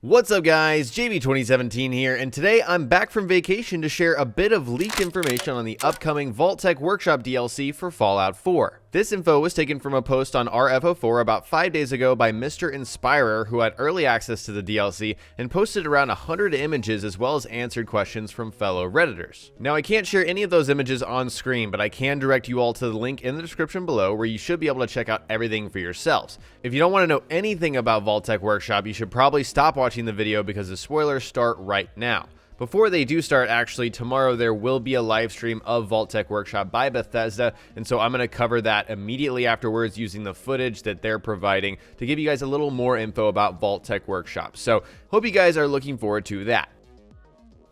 What's up guys, JB2017 here, and today I'm back from vacation to share a bit of leaked information on the upcoming Vault-Tec Workshop DLC for Fallout 4. This info was taken from a post on RFO4 about 5 days ago by Mr. Inspirer, who had early access to the DLC and posted around 100 images as well as answered questions from fellow Redditors. Now I can't share any of those images on screen, but I can direct you all to the link in the description below where you should be able to check out everything for yourselves. If you don't want to know anything about Vault-Tec Workshop, you should probably stop watching the video because the spoilers start right now. Before they do start, actually, tomorrow there will be a live stream of Vault-Tec Workshop by Bethesda, and so I'm going to cover that immediately afterwards using the footage that they're providing to give you guys a little more info about Vault-Tec Workshop. So, hope you guys are looking forward to that.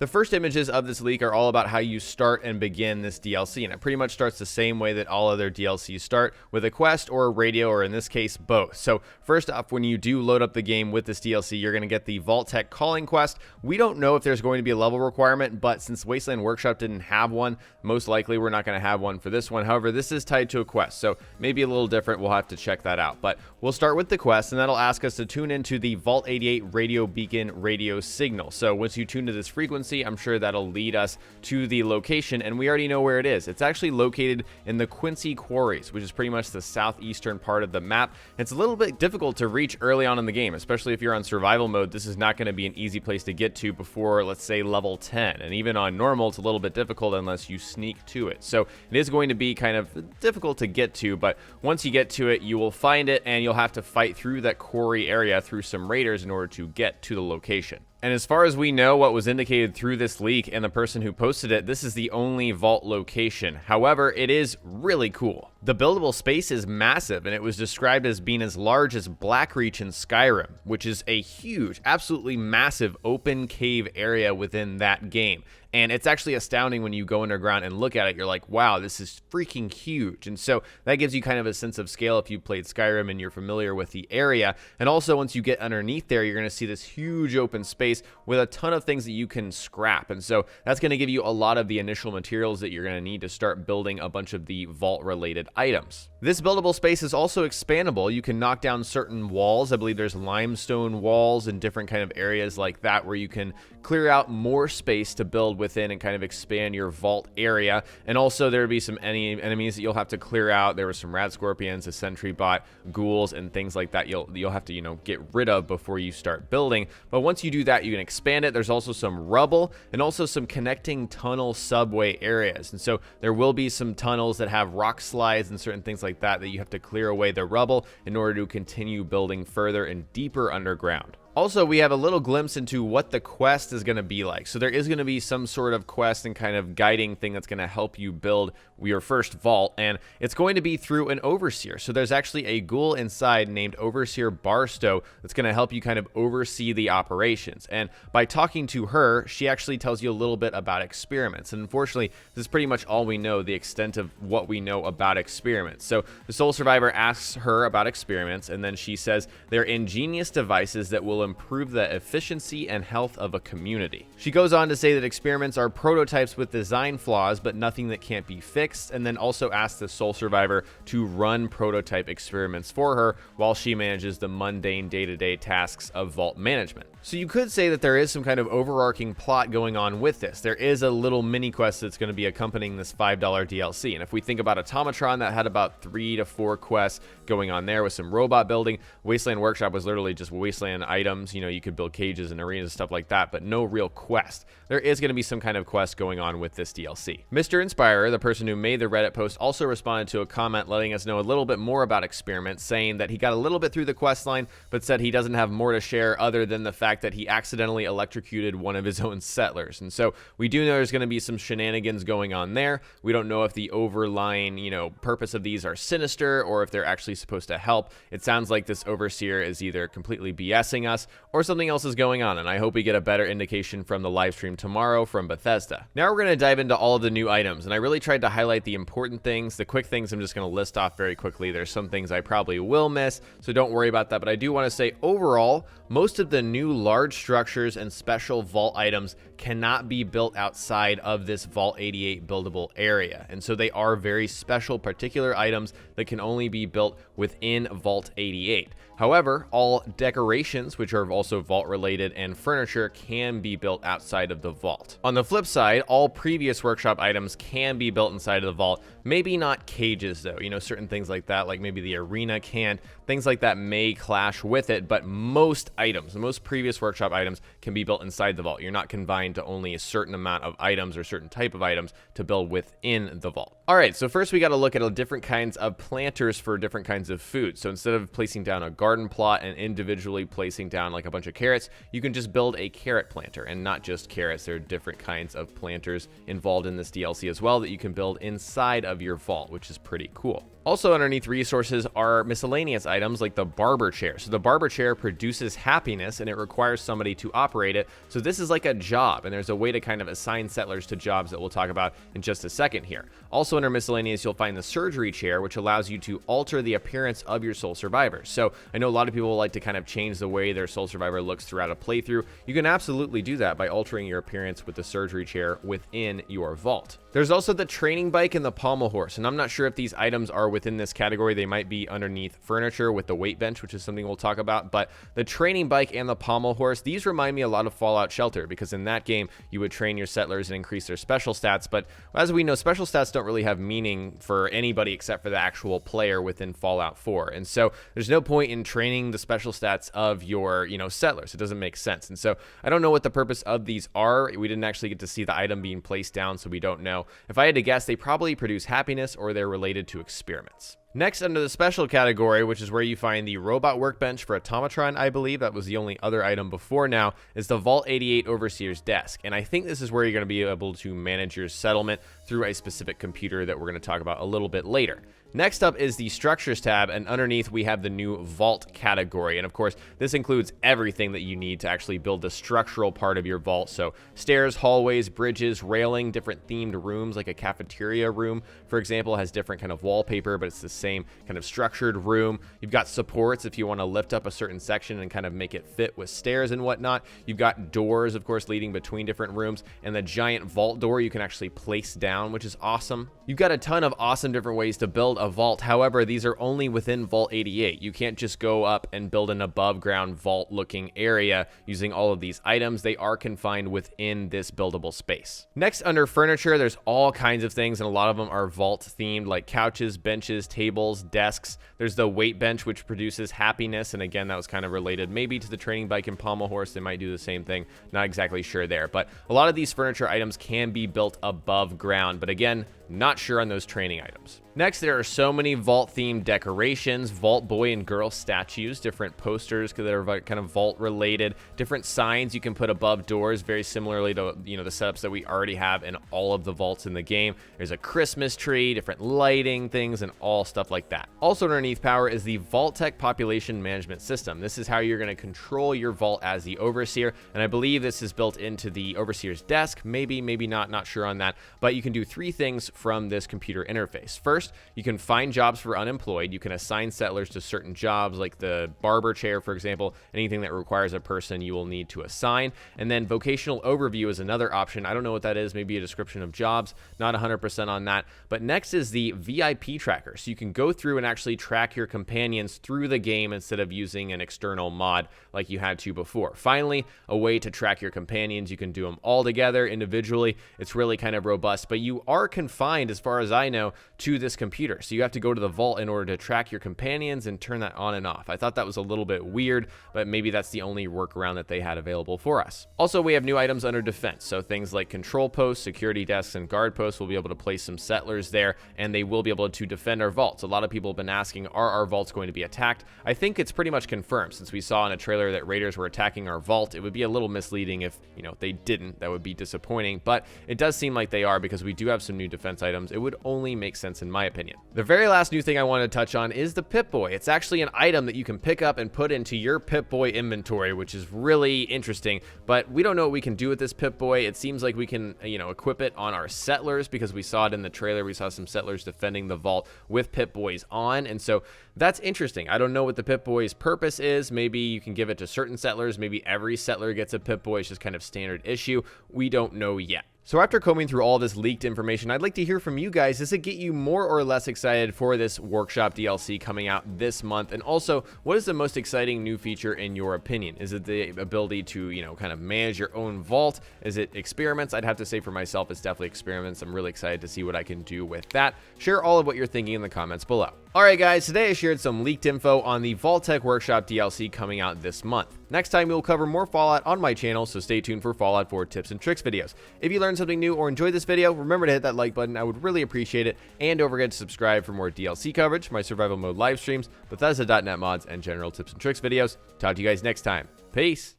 The first images of this leak are all about how you start and begin this DLC, and it pretty much starts the same way that all other DLCs start, with a quest or a radio, or in this case, both. So first off, when you do load up the game with this DLC, you're going to get the Vault-Tec calling quest. We don't know if there's going to be a level requirement, but since Wasteland Workshop didn't have one, most likely we're not going to have one for this one. However, this is tied to a quest, so maybe a little different. We'll have to check that out. But we'll start with the quest, and that'll ask us to tune into the Vault 88 radio beacon radio signal. So once you tune to this frequency, I'm sure that'll lead us to the location, and we already know where it is. It's actually located in the Quincy Quarries, which is pretty much the southeastern part of the map. It's a little bit difficult to reach early on in the game, especially if you're on survival mode. This is not going to be an easy place to get to before, let's say, level 10, and even on normal, it's a little bit difficult unless you sneak to it. So it is going to be kind of difficult to get to, but once you get to it, you will find it, and you'll have to fight through that quarry area through some raiders in order to get to the location. And as far as we know, what was indicated through this leak and the person who posted it, this is the only vault location. However, it is really cool. The buildable space is massive, and it was described as being as large as Blackreach in Skyrim, which is a huge, absolutely massive open cave area within that game. And it's actually astounding when you go underground and look at it. You're like, wow, this is freaking huge. And so that gives you kind of a sense of scale if you played Skyrim and you're familiar with the area. And also, once you get underneath there, you're going to see this huge open space with a ton of things that you can scrap. And so that's going to give you a lot of the initial materials that you're going to need to start building a bunch of the vault-related items. This buildable space is also expandable. You can knock down certain walls. I believe there's limestone walls and different kind of areas like that where you can clear out more space to build within and kind of expand your vault area. And also there would be some enemies that you'll have to clear out. There were some rat scorpions, a sentry bot, ghouls, and things like that you'll have to, you know, get rid of before you start building. But once you do that, you can expand it. There's also some rubble and also some connecting tunnel subway areas. And so there will be some tunnels that have rock slides and certain things like that you have to clear away the rubble in order to continue building further and deeper underground. Also, we have a little glimpse into what the quest is going to be like. So there is going to be some sort of quest and kind of guiding thing that's going to help you build your first vault, and it's going to be through an overseer. So there's actually a ghoul inside named Overseer Barstow that's going to help you kind of oversee the operations. And by talking to her, she actually tells you a little bit about experiments. And unfortunately, this is pretty much all we know, the extent of what we know about experiments. So the Soul Survivor asks her about experiments, and then she says they're ingenious devices that will improve the efficiency and health of a community. She goes on to say that experiments are prototypes with design flaws, but nothing that can't be fixed, and then also asks the Soul Survivor to run prototype experiments for her while she manages the mundane day-to-day tasks of vault management. So you could say that there is some kind of overarching plot going on with this. There is a little mini quest that's going to be accompanying this $5 DLC, and if we think about Automatron, that had about 3 to 4 quests going on there with some robot building. Wasteland Workshop was literally just Wasteland items. You know, you could build cages and arenas and stuff like that, but no real quest. There is going to be some kind of quest going on with this DLC. Mr. Inspirer, the person who made the Reddit post, also responded to a comment letting us know a little bit more about experiments, saying that he got a little bit through the quest line, but said he doesn't have more to share other than the fact that he accidentally electrocuted one of his own settlers. And so we do know there's going to be some shenanigans going on there. We don't know if the overlying, you know, purpose of these are sinister or if they're actually supposed to help. It sounds like this overseer is either completely BSing us or something else is going on, and I hope we get a better indication from the live stream tomorrow from Bethesda. Now we're going to dive into all of the new items, and I really tried to highlight the important things. The quick things I'm just going to list off very quickly. There's some things I probably will miss, so don't worry about that, but I do want to say overall, most of the new large structures and special vault items cannot be built outside of this Vault 88 buildable area. And so they are very special, particular items that can only be built within Vault 88. However, all decorations, which are also vault related, and furniture can be built outside of the vault. On the flip side, all previous workshop items can be built inside of the vault. Maybe not cages though, certain things like that, like maybe the arena can, things like that may clash with it, but most items, most previous workshop items can be built inside the vault. You're not confined to only a certain amount of items or certain type of items to build within the vault. All right, so first we got to look at different kinds of planters for different kinds of food. So instead of placing down a garden plot and individually placing down like a bunch of carrots, you can just build a carrot planter, and not just carrots. There are different kinds of planters involved in this DLC as well that you can build inside of your vault, which is pretty cool. Also underneath resources are miscellaneous items like the barber chair. So the barber chair produces happiness and it requires somebody to operate it. So this is like a job, and there's a way to kind of assign settlers to jobs that we'll talk about in just a second here. Also under miscellaneous, you'll find the surgery chair, which allows you to alter the appearance of your soul survivor. So I know a lot of people like to kind of change the way their soul survivor looks throughout a playthrough. You can absolutely do that by altering your appearance with the surgery chair within your vault. There's also the training bike and the pommel horse, and I'm not sure if these items are within this category. They might be underneath furniture with the weight bench, which is something we'll talk about. But the training bike and the pommel horse, these remind me a lot of Fallout Shelter, because in that game you would train your settlers and increase their special stats. But as we know, special stats don't really have meaning for anybody except for the actual player within Fallout 4. And so there's no point in training the special stats of your, settlers. It doesn't make sense. And so I don't know what the purpose of these are. We didn't actually get to see the item being placed down, so we don't know. If I had to guess, they probably produce happiness or they're related to experiments. Next, under the special category, which is where you find the robot workbench for Automatron, I believe that was the only other item before now, is the Vault 88 Overseer's desk. And I think this is where you're going to be able to manage your settlement through a specific computer that we're going to talk about a little bit later. Next up is the Structures tab, and underneath we have the new Vault category. And of course, this includes everything that you need to actually build the structural part of your vault. So stairs, hallways, bridges, railing, different themed rooms, like a cafeteria room, for example, has different kind of wallpaper, but it's the same kind of structured room. You've got supports if you want to lift up a certain section and kind of make it fit with stairs and whatnot. You've got doors, of course, leading between different rooms, and the giant vault door you can actually place down, which is awesome. You've got a ton of awesome different ways to build a vault. However, these are only within Vault 88. You can't just go up and build an above ground vault looking area using all of these items. They are confined within this buildable space. Next, under furniture, there's all kinds of things, and a lot of them are vault themed, like couches, benches, tables, desks. There's the weight bench, which produces happiness, and again, that was kind of related maybe to the training bike and pommel horse. They might do the same thing, not exactly sure there, but a lot of these furniture items can be built above ground, but again, not sure on those training items. Next, there are so many vault-themed decorations, vault boy and girl statues, different posters that are kind of vault-related, different signs you can put above doors, very similarly to the setups that we already have in all of the vaults in the game. There's a Christmas tree, different lighting things, and all stuff like that. Also underneath power is the Vault-Tec population management system. This is how you're going to control your vault as the overseer, and I believe this is built into the overseer's desk. Maybe not sure on that, but you can do three things from this computer interface. First, you can find jobs for unemployed. You can assign settlers to certain jobs, like the barber chair, for example. Anything that requires a person you will need to assign. And then vocational overview is another option. I don't know what that is. Maybe a description of jobs. Not 100% on that. But next is the VIP tracker. So you can go through and actually track your companions through the game instead of using an external mod like you had to before. Finally, a way to track your companions. You can do them all together, individually. It's really kind of robust, but you are confined, as far as I know, to this computer. So you have to go to the vault in order to track your companions and turn that on and off. I thought that was a little bit weird, but maybe that's the only workaround that they had available for us. Also, we have new items under defense. So things like control posts, security desks, and guard posts, will be able to place some settlers there, and they will be able to defend our vaults. A lot of people have been asking, are our vaults going to be attacked? I think it's pretty much confirmed, since we saw in a trailer that raiders were attacking our vault. It would be a little misleading if, they didn't. That would be disappointing, but it does seem like they are, because we do have some new defense items. It would only make sense in my my opinion. The very last new thing I want to touch on is the Pip-Boy. It's actually an item that you can pick up and put into your Pip-Boy inventory, which is really interesting, but we don't know what we can do with this Pip-Boy. It seems like we can, equip it on our settlers, because we saw it in the trailer. We saw some settlers defending the vault with Pip-Boys on, and so that's interesting. I don't know what the Pip-Boy's purpose is. Maybe you can give it to certain settlers. Maybe every settler gets a Pip-Boy. It's just kind of standard issue. We don't know yet. So after combing through all this leaked information, I'd like to hear from you guys. Does it get you more or less excited for this workshop DLC coming out this month? And also, what is the most exciting new feature in your opinion? Is it the ability to, kind of manage your own vault? Is it experiments? I'd have to say for myself, it's definitely experiments. I'm really excited to see what I can do with that. Share all of what you're thinking in the comments below. Alright guys, today I shared some leaked info on the Vault-Tec Workshop DLC coming out this month. Next time we'll cover more Fallout on my channel, so stay tuned for Fallout 4 tips and tricks videos. If you learned something new or enjoyed this video, remember to hit that like button. I would really appreciate it. And don't forget to subscribe for more DLC coverage, my survival mode live streams, Bethesda.net mods, and general tips and tricks videos. Talk to you guys next time. Peace!